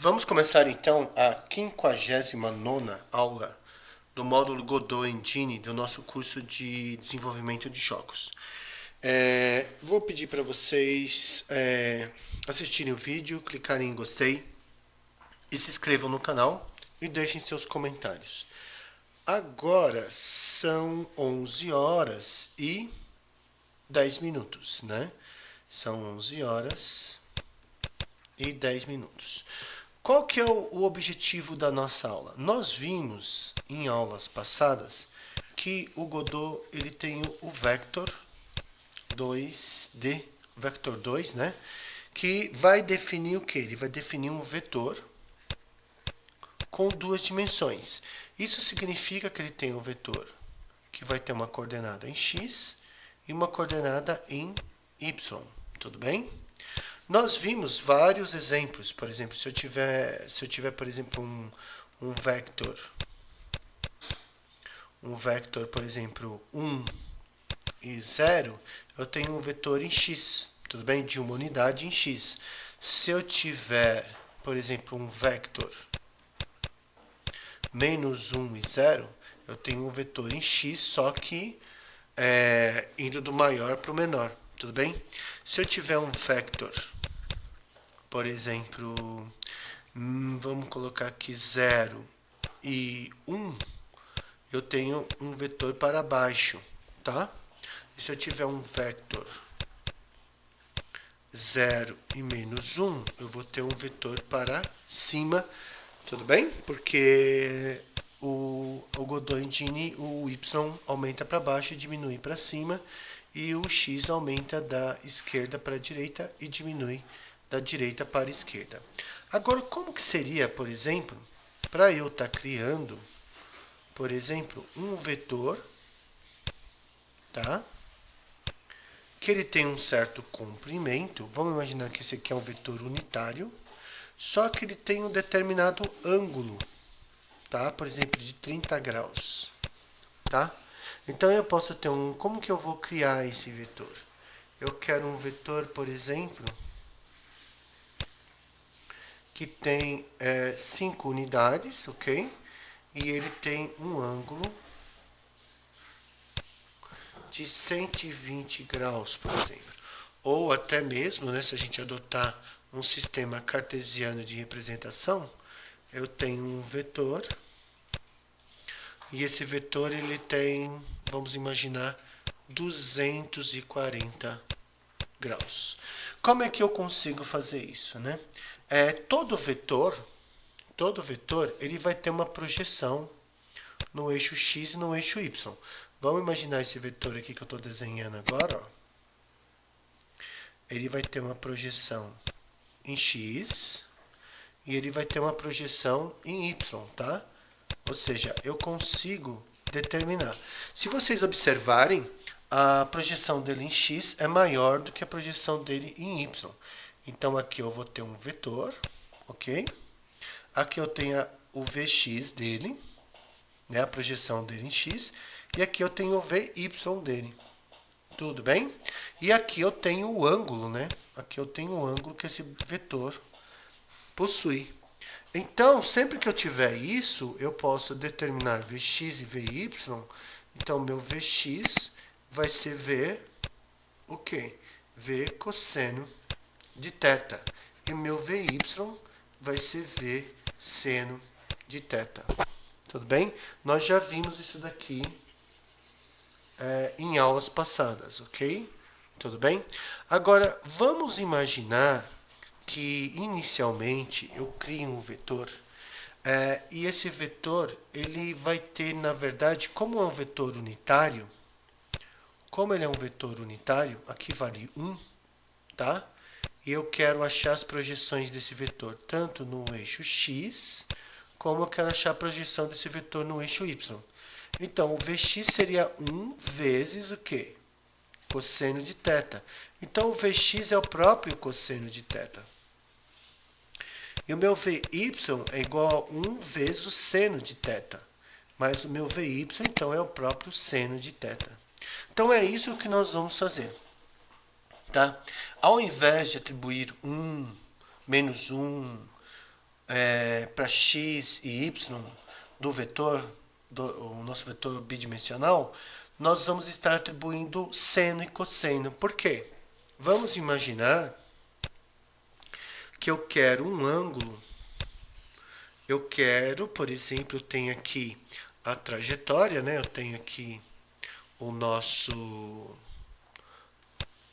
Vamos começar então a 59ª aula do módulo Godot Engine do nosso curso de desenvolvimento de jogos. Vou pedir para vocês assistirem o vídeo, clicarem em gostei e se inscrevam no canal e deixem seus comentários. Agora são 11 horas e 10 minutos, né? São 11 horas e 10 minutos. Qual que é o objetivo da nossa aula? Nós vimos em aulas passadas que o Godot ele tem o vector 2D, vector 2, né? Que vai definir o que? Ele vai definir um vetor com duas dimensões. Isso significa que ele tem um vetor que vai ter uma coordenada em x e uma coordenada em y. Tudo bem? Nós vimos vários exemplos. Por exemplo, se eu tiver por exemplo, um vector, por exemplo, 1 e 0, eu tenho um vetor em x, tudo bem? De uma unidade em x. Se eu tiver, por exemplo, um vector menos 1 e 0, eu tenho um vetor em x, só que indo do maior para o menor, tudo bem? Se eu tiver um vector, por exemplo, vamos colocar aqui 0 e 1, eu tenho um vetor para baixo, tá? E se eu tiver um vector 0 e menos 1, eu vou ter um vetor para cima, tudo bem? Porque o Godot Engine, o y aumenta para baixo e diminui para cima, e o x aumenta da esquerda para a direita e diminui da direita para a esquerda. Agora, como que seria, por exemplo, para eu estar criando, por exemplo, um vetor, tá? Que ele tem um certo comprimento. Vamos imaginar que esse aqui é um vetor unitário, só que ele tem um determinado ângulo, tá? Por exemplo, de 30 graus, tá? Então eu posso ter como que eu vou criar esse vetor? Eu quero um vetor, por exemplo, que tem 5 unidades, ok? E ele tem um ângulo de 120 graus, por exemplo. Ou até mesmo, né, se a gente adotar um sistema cartesiano de representação, eu tenho um vetor, e esse vetor ele tem, vamos imaginar, 240 graus. Como é que eu consigo fazer isso, né? Todo vetor ele vai ter uma projeção no eixo x e no eixo y. Vamos imaginar esse vetor aqui que eu estou desenhando agora, ó. Ele vai ter uma projeção em x e ele vai ter uma projeção em y, tá? Ou seja, eu consigo determinar. Se vocês observarem, a projeção dele em x é maior do que a projeção dele em y. Então aqui eu vou ter um vetor, ok? Aqui eu tenho o Vx dele, né, a projeção dele em x, e aqui eu tenho o Vy dele. Tudo bem? E aqui eu tenho o ângulo, né? Aqui eu tenho o ângulo que esse vetor possui. Então, sempre que eu tiver isso, eu posso determinar Vx e Vy. Então, meu Vx vai ser V, o quê? V cosseno de θ. E meu Vy vai ser V seno de θ. Tudo bem? Nós já vimos isso daqui em aulas passadas, ok? Tudo bem? Agora, vamos imaginar que inicialmente eu crio um vetor e esse vetor ele vai ter, na verdade, como é um vetor unitário, aqui vale 1, tá? E eu quero achar as projeções desse vetor tanto no eixo x, como eu quero achar a projeção desse vetor no eixo y. Então, o Vx seria 1 vezes o quê? Cosseno de θ. Então, o Vx é o próprio cosseno de θ. E o meu Vy é igual a 1 vezes o seno de θ. Mas o meu Vy, então, é o próprio seno de θ. Então, é isso que nós vamos fazer. Tá? Ao invés de atribuir 1, menos 1, para x e y do vetor, o nosso vetor bidimensional, nós vamos estar atribuindo seno e cosseno. Por quê? Vamos imaginar que eu quero um ângulo. Eu quero, por exemplo, eu tenho aqui a trajetória, né? Eu tenho aqui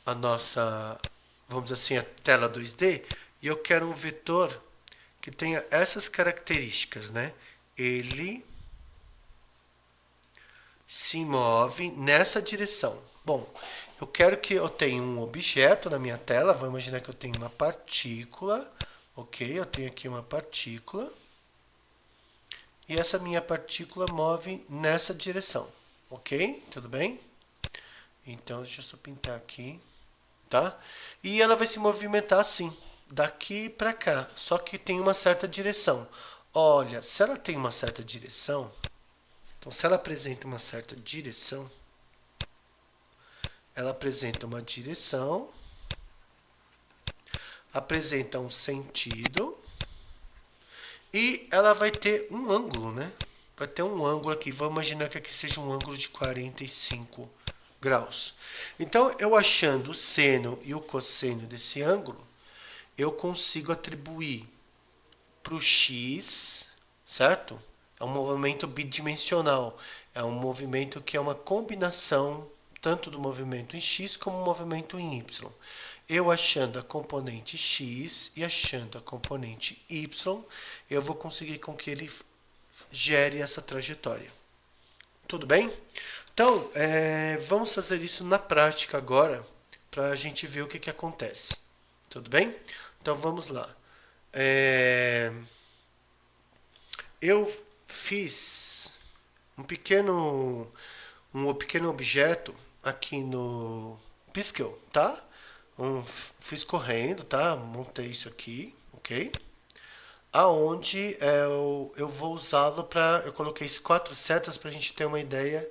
a nossa, vamos dizer assim, a tela 2D, e eu quero um vetor que tenha essas características, né? Ele se move nessa direção. Bom, eu quero que eu tenha um objeto na minha tela. Vou imaginar que eu tenho uma partícula. Ok, eu tenho aqui uma partícula. E essa minha partícula move nessa direção. Ok? Tudo bem? Então, deixa eu só pintar aqui. Tá? E ela vai se movimentar assim, daqui para cá. Só que tem uma certa direção. Olha, se ela tem uma certa direção... Então, se ela apresenta uma certa direção, ela apresenta uma direção, apresenta um sentido e ela vai ter um ângulo, né? Vai ter um ângulo aqui. Vamos imaginar que aqui seja um ângulo de 45 graus. Então, eu achando o seno e o cosseno desse ângulo, eu consigo atribuir para o x, certo? É um movimento bidimensional. É um movimento que é uma combinação tanto do movimento em x como o movimento em y. Eu achando a componente x e achando a componente y, eu vou conseguir com que ele gere essa trajetória. Tudo bem? Então, vamos fazer isso na prática agora, para a gente ver o que acontece. Tudo bem? Então, vamos lá. Eu fiz um pequeno objeto aqui no Piskel, tá? Fiz correndo, tá? Montei isso aqui, ok? Aonde eu vou usá-lo para... Eu coloquei 4 setas para a gente ter uma ideia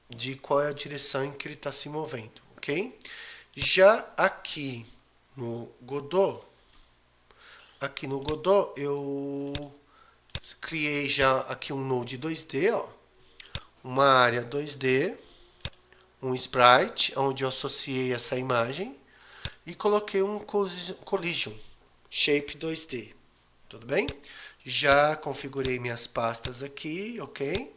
de qual é a direção em que ele está se movendo, ok? Já aqui no Godot, eu criei já aqui um node 2D, ó, uma área 2D, um sprite, onde eu associei essa imagem e coloquei um collision shape 2D. Tudo bem? Já configurei minhas pastas aqui, ok?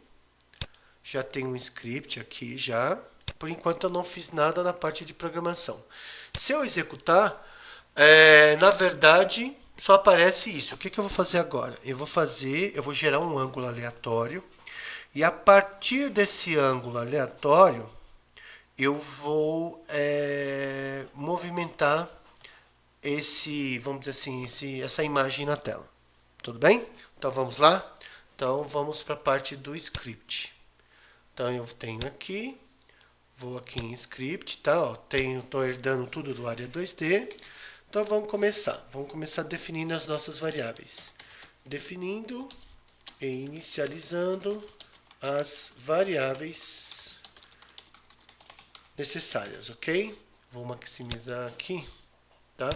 Já tenho um script aqui já. Por enquanto eu não fiz nada na parte de programação. Se eu executar, na verdade, só aparece isso. O que eu vou fazer agora? Eu vou gerar um ângulo aleatório. E a partir desse ângulo aleatório, eu vou movimentar vamos dizer assim, essa imagem na tela. Tudo bem? Então vamos lá? Então vamos para a parte do script. Então eu tenho aqui, vou aqui em script, tá? Estou herdando tudo do área 2D. Então vamos começar. Vamos começar definindo as nossas variáveis. Definindo e inicializando as variáveis necessárias, ok? Vou maximizar aqui, tá?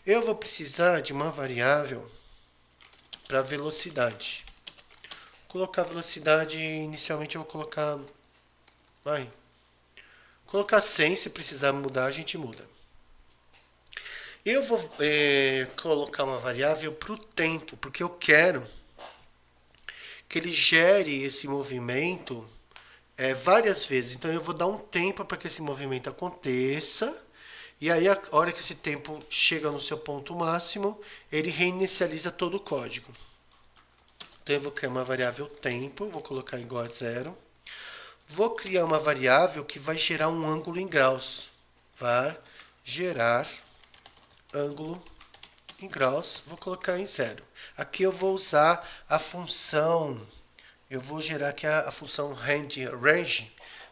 Eu vou precisar de uma variável para velocidade. Vou colocar velocidade, inicialmente eu vou colocar... colocar 100, se precisar mudar, a gente muda. Eu vou colocar uma variável para o tempo, porque eu quero que ele gere esse movimento várias vezes. Então eu vou dar um tempo para que esse movimento aconteça. E aí, a hora que esse tempo chega no seu ponto máximo, ele reinicializa todo o código. Então eu vou criar uma variável tempo, vou colocar igual a 0. Vou criar uma variável que vai gerar um ângulo em graus. Var gerar ângulo em graus, vou colocar em 0. Aqui eu vou usar a função, eu vou gerar aqui a função range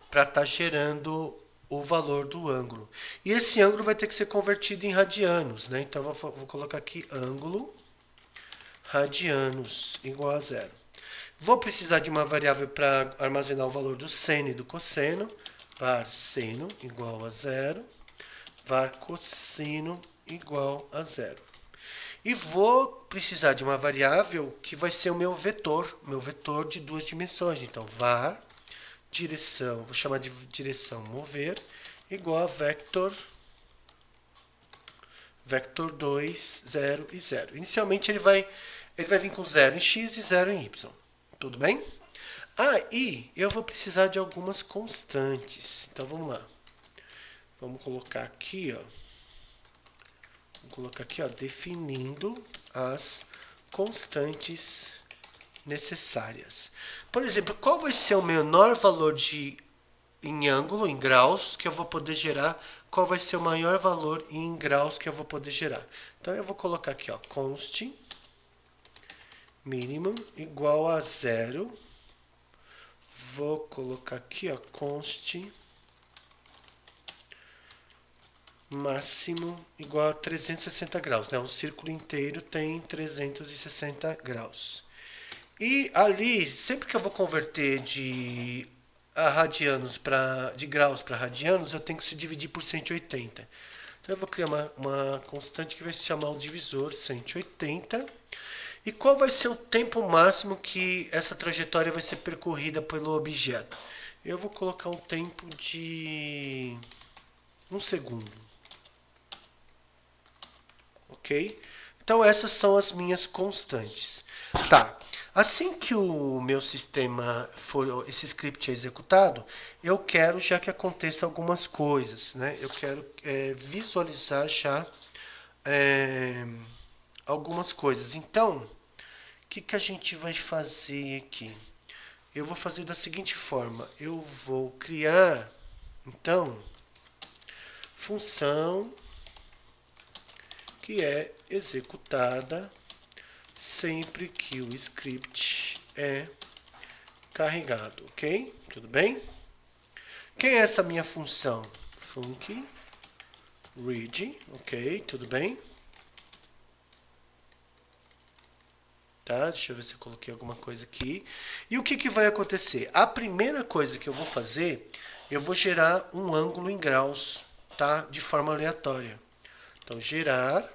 para estar gerando o valor do ângulo. E esse ângulo vai ter que ser convertido em radianos, né? Então eu vou colocar aqui ângulo radianos igual a 0. Vou precisar de uma variável para armazenar o valor do seno e do cosseno. Var seno igual a 0. Var cosseno igual a 0. E vou precisar de uma variável que vai ser o meu vetor de duas dimensões. Então, var direção, vou chamar de direção mover, igual a vector 2, 0 e 0. Inicialmente ele vai vir com 0 em x e 0 em y. Tudo bem? Aí eu vou precisar de algumas constantes. Então vamos lá. Vamos colocar aqui, definindo as constantes necessárias. Por exemplo, qual vai ser o menor valor em ângulo, em graus, que eu vou poder gerar? Qual vai ser o maior valor em graus que eu vou poder gerar? Então eu vou colocar aqui, const minimum igual a 0. Vou colocar aqui, const máximo igual a 360 graus, né? O círculo inteiro tem 360 graus. E ali, sempre que eu vou converter de graus para radianos, eu tenho que se dividir por 180. Então eu vou criar uma constante que vai se chamar o divisor 180. E qual vai ser o tempo máximo que essa trajetória vai ser percorrida pelo objeto? Eu vou colocar um tempo de 1 segundo. Ok? Então essas são as minhas constantes. Tá. Assim que o meu sistema for, esse script é executado, eu quero já que aconteça algumas coisas, né? Eu quero visualizar já algumas coisas. Então, o que a gente vai fazer aqui? Eu vou fazer da seguinte forma. Eu vou criar, então, função que é executada sempre que o script é carregado, ok? Tudo bem? Quem é essa minha função? Func read, ok? Tudo bem? Tá? Deixa eu ver se eu coloquei alguma coisa aqui. E o que vai acontecer? A primeira coisa que eu vou fazer, eu vou gerar um ângulo em graus, tá? De forma aleatória. Então, gerar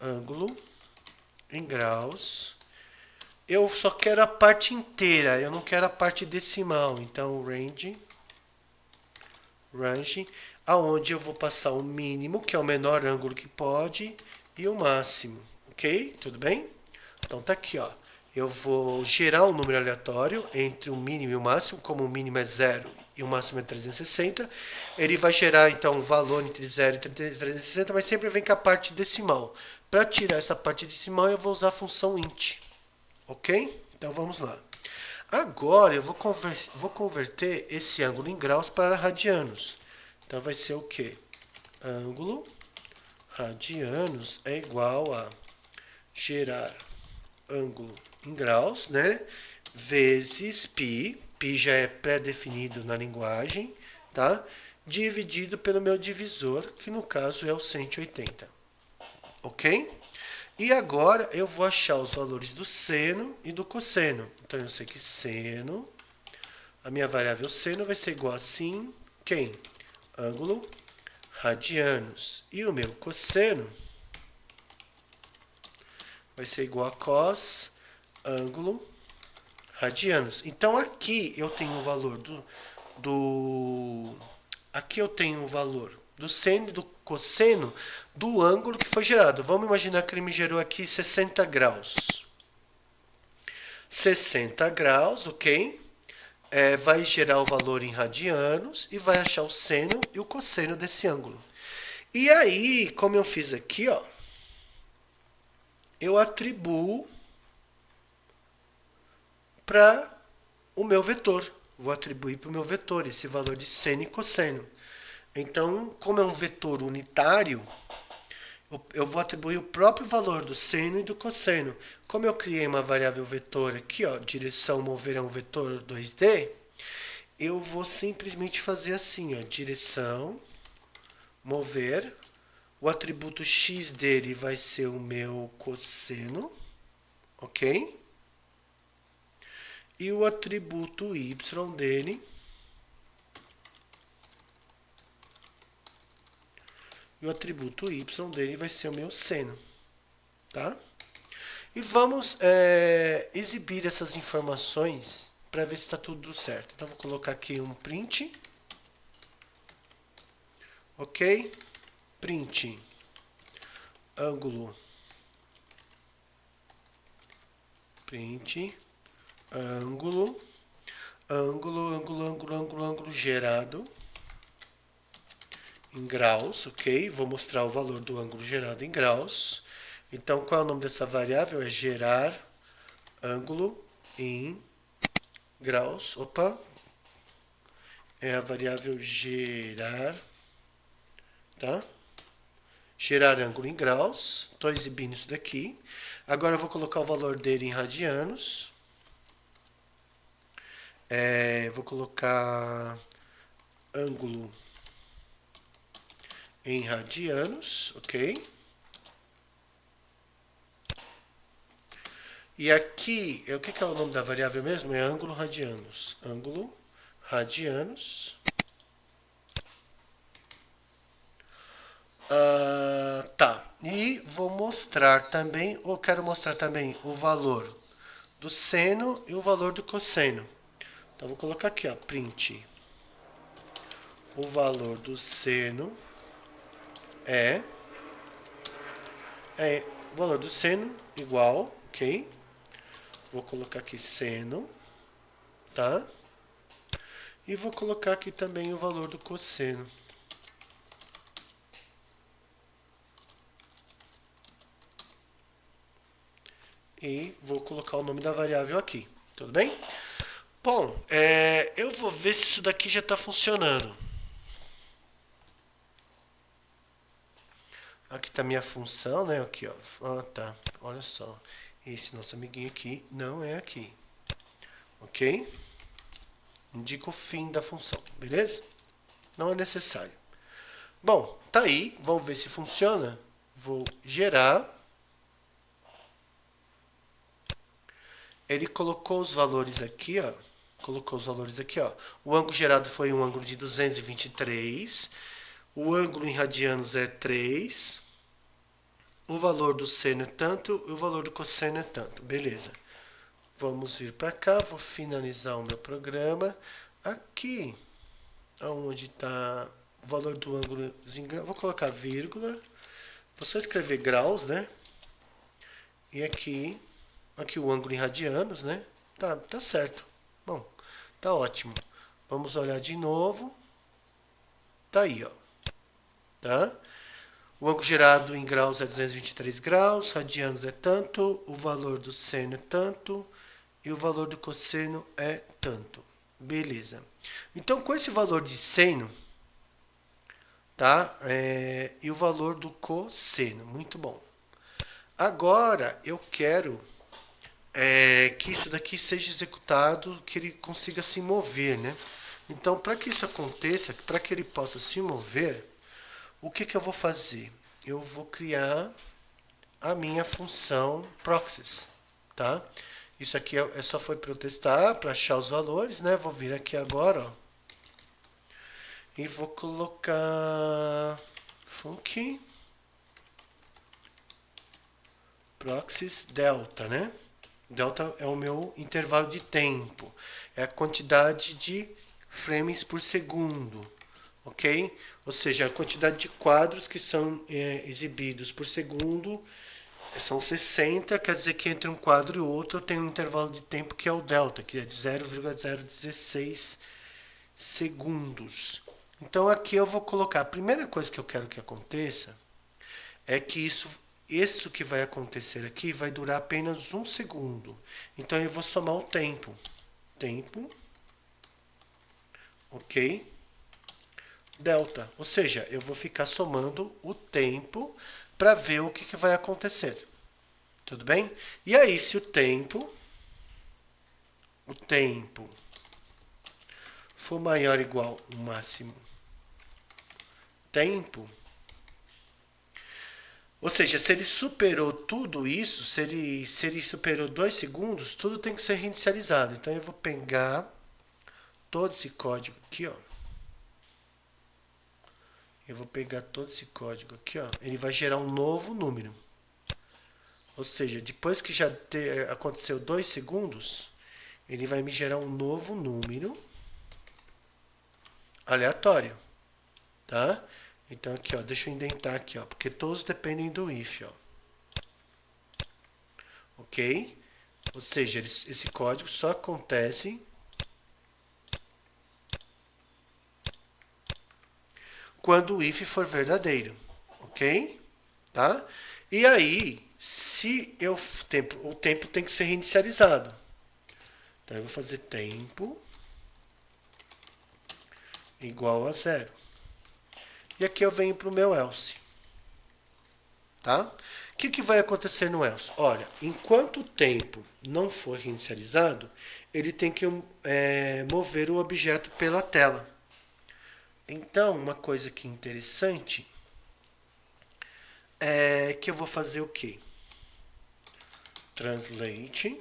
ângulo em graus. Eu só quero a parte inteira, eu não quero a parte decimal. Então, range, aonde eu vou passar o mínimo, que é o menor ângulo que pode, e o máximo. Ok? Tudo bem? Então, tá aqui, ó. Eu vou gerar um número aleatório entre o mínimo e o máximo, como o mínimo é 0 e o máximo é 360. Ele vai gerar, então, um valor entre 0 e 360, mas sempre vem com a parte decimal. Para tirar essa parte decimal, eu vou usar a função int. Ok? Então, vamos lá. Agora, eu vou converter esse ângulo em graus para radianos. Então, vai ser o quê? Ângulo radianos é igual a gerar ângulo em graus, né? Vezes π. Π já é pré-definido na linguagem, tá? Dividido pelo meu divisor, que no caso é o 180. Ok? E agora eu vou achar os valores do seno e do cosseno. Então eu sei que seno, a minha variável seno vai ser igual a assim, quem? Ângulo radianos. E o meu cosseno vai ser igual a cos ângulo radianos. Então aqui eu tenho o valor aqui eu tenho o valor do seno e do cosseno do ângulo que foi gerado. Vamos imaginar que ele me gerou aqui 60 graus. 60 graus, ok? Vai gerar o valor em radianos e vai achar o seno e o cosseno desse ângulo. E aí, como eu fiz aqui, ó, eu atribuo para o meu vetor. Vou atribuir para o meu vetor esse valor de seno e cosseno. Então, como é um vetor unitário, eu vou atribuir o próprio valor do seno e do cosseno. Como eu criei uma variável vetor aqui, ó, direção mover é um vetor 2D, eu vou simplesmente fazer assim, ó, direção mover, o atributo x dele vai ser o meu cosseno, ok? E o atributo y dele vai ser o meu seno. tá? E vamos exibir essas informações para ver se está tudo certo. Então, vou colocar aqui um print. Ok? Print. Ângulo. Print. Ângulo. Ângulo gerado em graus, ok? Vou mostrar o valor do ângulo gerado em graus. Então, qual é o nome dessa variável? É gerar ângulo em graus. Opa! É a variável gerar, tá? Gerar ângulo em graus. Estou exibindo isso daqui. Agora eu vou colocar o valor dele em radianos. Vou colocar ângulo em radianos, ok? E aqui, o que é o nome da variável mesmo? É ângulo radianos. Ângulo radianos. Tá. E vou mostrar também, ou quero mostrar também o valor do seno e o valor do cosseno. Então, vou colocar aqui, ó, print. O valor do seno é o valor do seno igual, ok? Vou colocar aqui seno, tá? E vou colocar aqui também o valor do cosseno. E vou colocar o nome da variável aqui, tudo bem? Bom, eu vou ver se isso daqui já está funcionando. Aqui está minha função, né? Aqui, ó. Ah, tá. Olha só. Esse nosso amiguinho aqui não é aqui. Ok? Indica o fim da função, beleza? Não é necessário. Bom, tá aí. Vamos ver se funciona. Vou gerar. Ele colocou os valores aqui, ó. Colocou os valores aqui, ó. O ângulo gerado foi um ângulo de 223. O ângulo em radianos é 3. O valor do seno é tanto e o valor do cosseno é tanto. Beleza. Vamos vir para cá. Vou finalizar o meu programa. Aqui, onde está o valor do ângulo em graus, vou colocar vírgula. Vou só escrever graus, né? E aqui o ângulo em radianos, né? Tá certo. Bom, tá ótimo. Vamos olhar de novo. Tá aí, ó. Tá? O ângulo gerado em graus é 223 graus, radianos é tanto, o valor do seno é tanto e o valor do cosseno é tanto. Beleza. Então, com esse valor de seno, tá? E o valor do cosseno, muito bom. Agora, eu quero que isso daqui seja executado, que ele consiga se mover, né? Então, para que isso aconteça, para que ele possa se mover, o que eu vou fazer? Eu vou criar a minha função proxies, tá? Isso aqui só foi para eu testar, para achar os valores, né? Vou vir aqui agora, ó, e vou colocar func proxies delta, né? Delta é o meu intervalo de tempo, é a quantidade de frames por segundo, ok? Ou seja, a quantidade de quadros que são exibidos por segundo são 60, quer dizer que entre um quadro e outro eu tenho um intervalo de tempo que é o delta, que é de 0,016 segundos. Então aqui eu vou colocar, a primeira coisa que eu quero que aconteça é que isso que vai acontecer aqui vai durar apenas 1 segundo. Então eu vou somar o tempo. Tempo, ok? Delta, ou seja, eu vou ficar somando o tempo para ver o que vai acontecer. Tudo bem? E aí, se o tempo for maior ou igual ao máximo tempo, ou seja, se ele superou tudo isso, se ele superou 2 segundos, tudo tem que ser reinicializado. Então eu vou pegar todo esse código aqui, ó. Eu vou pegar todo esse código aqui, ó. Ele vai gerar um novo número. Ou seja, depois que já aconteceu 2 segundos, ele vai me gerar um novo número aleatório, tá? Então aqui, ó, deixa eu indentar aqui, ó, porque todos dependem do if, ó. Ok? Ou seja, esse código só acontece quando o if for verdadeiro, ok? Tá? E aí, se o tempo tem que ser reinicializado. Então eu vou fazer tempo igual a 0. E aqui eu venho para o meu else. Tá? O que vai acontecer no else? Olha, enquanto o tempo não for reinicializado, ele tem que mover o objeto pela tela. Então, uma coisa que é interessante é que eu vou fazer o quê? Translate,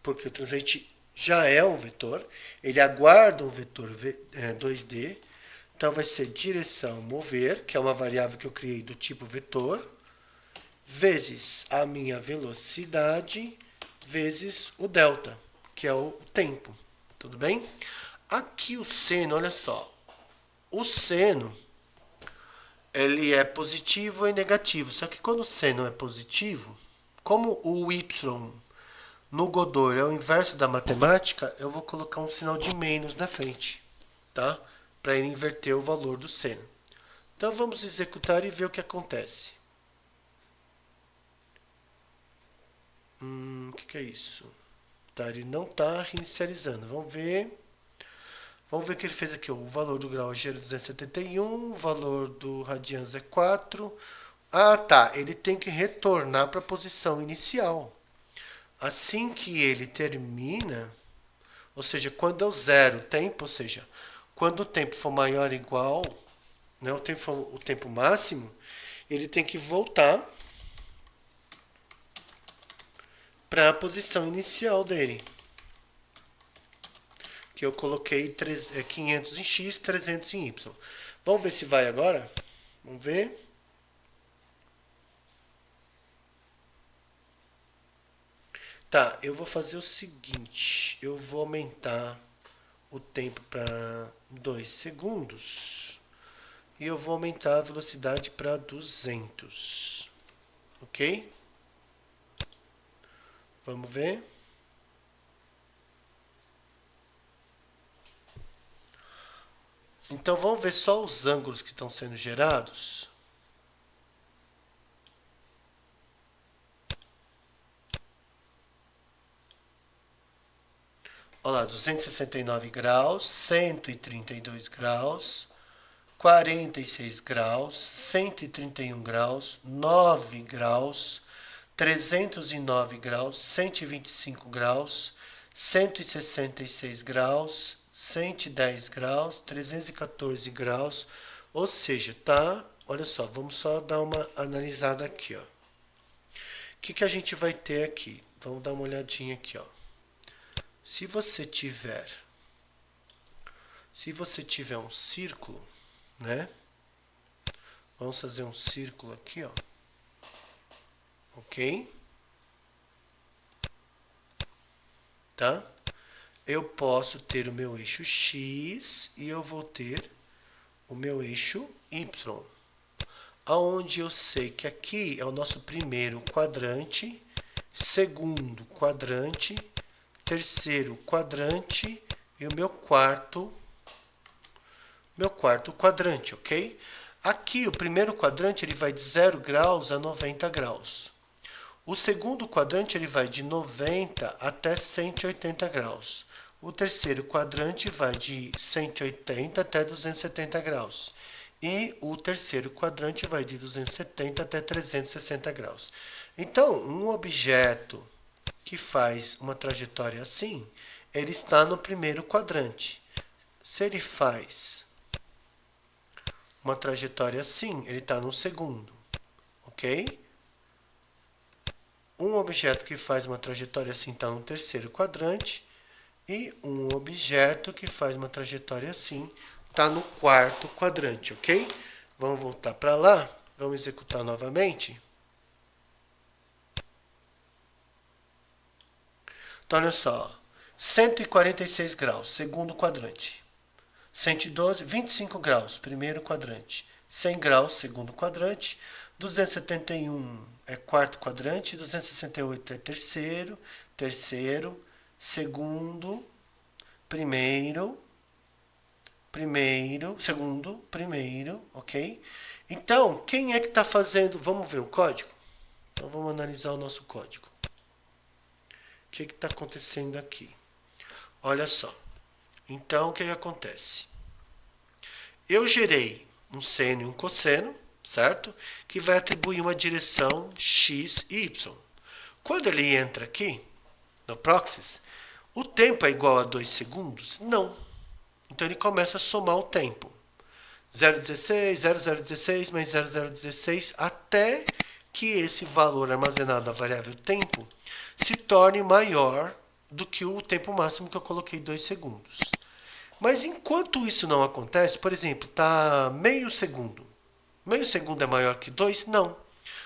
porque o translate já é um vetor, ele aguarda um vetor 2D, então vai ser direção mover, que é uma variável que eu criei do tipo vetor, vezes a minha velocidade, vezes o delta, que é o tempo. Tudo bem? Aqui o seno, olha só. O seno, ele é positivo e negativo. Só que quando o seno é positivo, como o y no Godot é o inverso da matemática, eu vou colocar um sinal de menos na frente, tá? Para ele inverter o valor do seno. Então vamos executar e ver o que acontece. O que é isso? Tá, ele não está reinicializando. Vamos ver. Vamos ver o que ele fez aqui. O valor do grau é 271, o valor do radians é 4. Ah, tá. Ele tem que retornar para a posição inicial. Assim que ele termina, ou seja, quando é o zero tempo, ou seja, quando o tempo for maior ou igual, né, o tempo máximo, ele tem que voltar para a posição inicial dele. Que eu coloquei 500 em x, 300 em y. Vamos ver se vai agora? Vamos ver. Tá, eu vou fazer o seguinte. Eu vou aumentar o tempo para 2 segundos. E eu vou aumentar a velocidade para 200. Ok? Vamos ver. Então vamos ver só os ângulos que estão sendo gerados. Olha lá, 269 graus, 132 graus, 46 graus, 131 graus, 9 graus, 309 graus, 125 graus, 166 graus, 110 graus, 314 graus. Ou seja, tá? Olha só, vamos só dar uma analisada aqui, ó. O que a gente vai ter aqui? Vamos dar uma olhadinha aqui, ó. Se você tiver um círculo, né? Vamos fazer um círculo aqui, ó. Ok? Tá? Eu posso ter o meu eixo X e eu vou ter o meu eixo Y. Aonde eu sei que aqui é o nosso primeiro quadrante, segundo quadrante, terceiro quadrante e o meu quarto quadrante, ok? Aqui o primeiro quadrante ele vai de 0 graus a 90 graus. O segundo quadrante ele vai de 90 até 180 graus. O terceiro quadrante vai de 180 até 270 graus. E o terceiro quadrante vai de 270 até 360 graus. Então, um objeto que faz uma trajetória assim, ele está no primeiro quadrante. Se ele faz uma trajetória assim, ele está no segundo. Ok? Um objeto que faz uma trajetória assim está no terceiro quadrante. E um objeto que faz uma trajetória assim está no quarto quadrante, ok? Vamos voltar para lá. Vamos executar novamente. Então, olha só. 146 graus, segundo quadrante. 112, 25 graus, primeiro quadrante. 100 graus, segundo quadrante. 271 é quarto quadrante. 268 é terceiro. Terceiro, segundo, primeiro, segundo, primeiro, ok? Então, quem é que está fazendo? Vamos ver o código? Então, vamos analisar o nosso código. O que está acontecendo aqui? Olha só. Então, o que acontece? Eu gerei um seno e um cosseno, certo? Que vai atribuir uma direção x e y. Quando ele entra aqui, no Proxys, o tempo é igual a 2 segundos? Não. Então, ele começa a somar o tempo. 0,16, 0,016 mais 0,016, até que esse valor armazenado na variável tempo se torne maior do que o tempo máximo que eu coloquei 2 segundos. Mas enquanto isso não acontece, por exemplo, está meio segundo. Meio segundo é maior que 2? Não.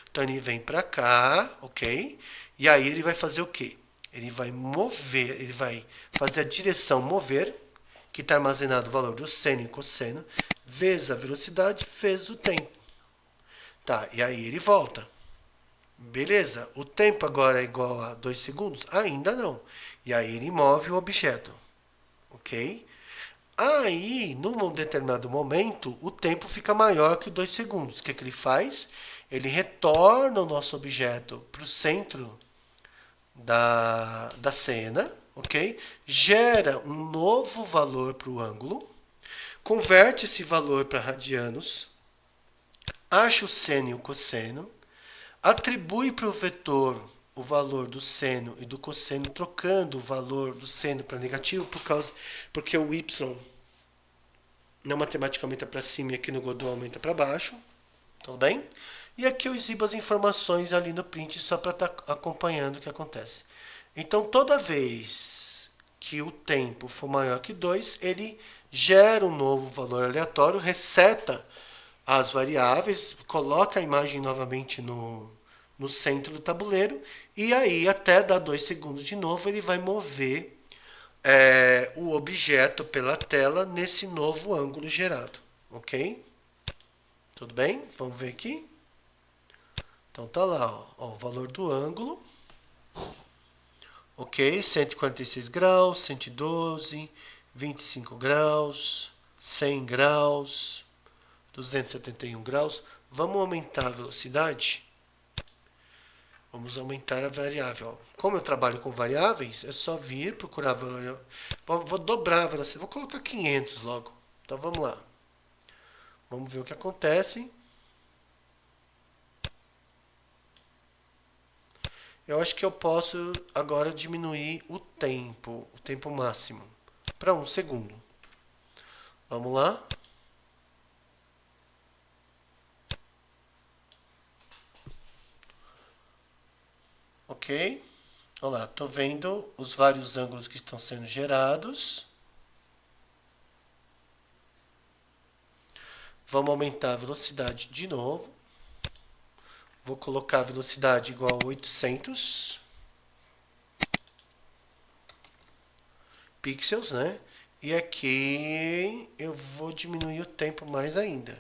Então ele vem para cá, ok? E aí ele vai fazer o quê? Ele vai mover, ele vai fazer a direção mover, que está armazenado o valor do seno e cosseno, vezes a velocidade, vezes o tempo. Tá, e aí ele volta. Beleza, o tempo agora é igual a 2 segundos? Ainda não. E aí ele move o objeto. Ok? Aí, num determinado momento, o tempo fica maior que 2 segundos. O que ele faz? Ele retorna o nosso objeto para o centro da cena, ok? Gera um novo valor para o ângulo, converte esse valor para radianos, acha o seno e o cosseno, atribui para o vetor o valor do seno e do cosseno, trocando o valor do seno para negativo, porque o y não matematicamente para cima e aqui no Godot aumenta para baixo. Tudo bem? E aqui eu exibo as informações ali no print só para estar acompanhando o que acontece. Então, toda vez que o tempo for maior que 2, ele gera um novo valor aleatório, reseta as variáveis, coloca a imagem novamente no centro do tabuleiro, e aí até dar 2 segundos de novo, ele vai mover o objeto pela tela nesse novo ângulo gerado. Ok? Tudo bem? Vamos ver aqui. Então tá lá, ó, o valor do ângulo. Ok, 146 graus, 112, 25 graus, 100 graus, 271 graus. Vamos aumentar a velocidade? Vamos aumentar a variável. Como eu trabalho com variáveis, é só vir, procurar a variável. Vou dobrar a velocidade. Vou colocar 500 logo. Então vamos lá. Vamos ver o que acontece. Eu acho que eu posso agora diminuir o tempo máximo, para 1 segundo. Vamos lá. Ok. Olha lá, estou vendo os vários ângulos que estão sendo gerados. Vamos aumentar a velocidade de novo. Vou colocar a velocidade igual a 800 pixels, né? E aqui eu vou diminuir o tempo mais ainda.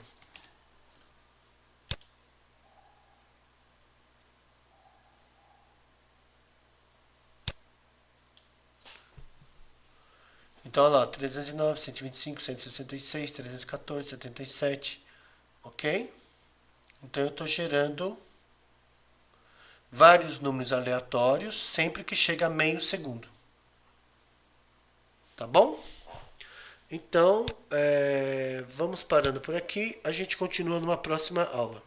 Então, olha lá, 309, 125, 166, 314, 77, ok? Então, eu estou gerando vários números aleatórios sempre que chega a meio segundo. Tá bom? Então, vamos parando por aqui. A gente continua numa próxima aula.